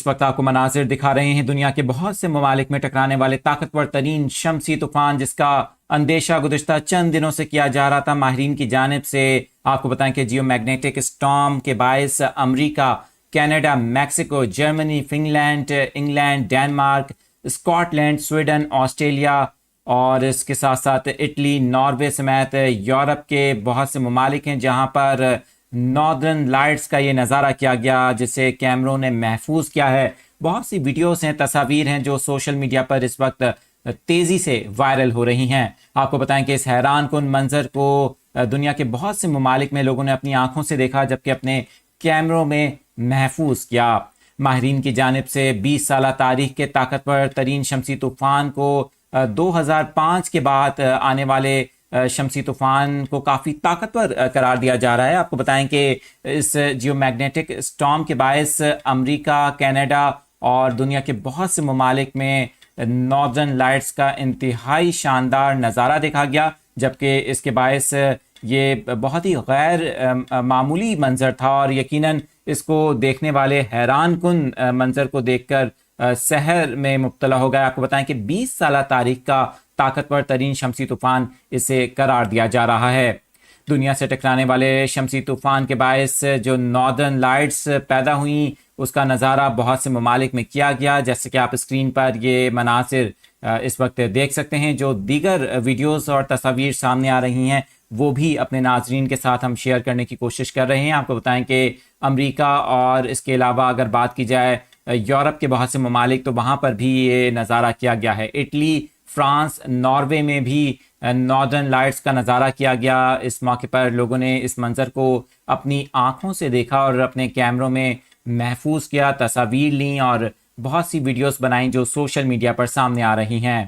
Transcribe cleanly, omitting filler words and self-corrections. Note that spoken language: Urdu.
اس وقت آپ کو مناظر دکھا رہے ہیں دنیا کے بہت سے ممالک میں ٹکرانے والے طاقتور ترین شمسی طوفان، جس کا اندیشہ گزشتہ چند دنوں سے کیا جا رہا تھا ماہرین کی جانب سے۔ آپ کو بتائیں کہ جیو میگنیٹک اسٹارم کے باعث امریکہ، کینیڈا، میکسیکو، جرمنی، Finland, England, Denmark, Scotland, Sweden, Australia اور اس کے ساتھ ساتھ اٹلی، ناروے سمیت یورپ کے بہت سے ممالک ہیں جہاں پر ناردرن لائٹس کا یہ نظارہ کیا گیا، جسے کیمروں نے محفوظ کیا ہے۔ بہت سی ویڈیوز ہیں، تصاویر ہیں جو سوشل میڈیا پر اس وقت تیزی سے وائرل ہو رہی ہیں۔ آپ کو بتائیں کہ اس حیران کن منظر کو دنیا کے بہت سے ممالک میں لوگوں نے اپنی آنکھوں سے دیکھا، جبکہ اپنے کیمروں میں محفوظ کیا۔ ماہرین کی جانب سے 20 سالہ تاریخ کے طاقتور ترین شمسی طوفان کو 2005 کے بعد آنے والے شمسی طوفان کو کافی طاقتور قرار دیا جا رہا ہے۔ آپ کو بتائیں کہ اس جیو میگنیٹک اسٹارم کے باعث امریکہ، کینیڈا اور دنیا کے بہت سے ممالک میں ناردرن لائٹس کا انتہائی شاندار نظارہ دیکھا گیا، جبکہ اس کے باعث یہ بہت ہی غیر معمولی منظر تھا اور یقیناً اس کو دیکھنے والے حیران کن منظر کو دیکھ کر سحر میں مبتلا ہو گیا۔ آپ کو بتائیں کہ 20 سالہ تاریخ کا طاقتور ترین شمسی طوفان اسے قرار دیا جا رہا ہے۔ دنیا سے ٹکرانے والے شمسی طوفان کے باعث جو ناردرن لائٹس پیدا ہوئیں، اس کا نظارہ بہت سے ممالک میں کیا گیا، جیسے کہ آپ اسکرین پر یہ مناظر اس وقت دیکھ سکتے ہیں۔ جو دیگر ویڈیوز اور تصاویر سامنے آ رہی ہیں وہ بھی اپنے ناظرین کے ساتھ ہم شیئر کرنے کی کوشش کر رہے ہیں۔ آپ کو بتائیں کہ امریکہ اور اس کے علاوہ اگر بات کی جائے یورپ کے بہت سے ممالک، تو وہاں پر بھی یہ نظارہ کیا گیا ہے۔ اٹلی، فرانس، ناروے میں بھی ناردرن لائٹس کا نظارہ کیا گیا۔ اس موقع پر لوگوں نے اس منظر کو اپنی آنکھوں سے دیکھا اور اپنے کیمروں میں محفوظ کیا، تصاویر لیں اور بہت سی ویڈیوز بنائیں جو سوشل میڈیا پر سامنے آ رہی ہیں۔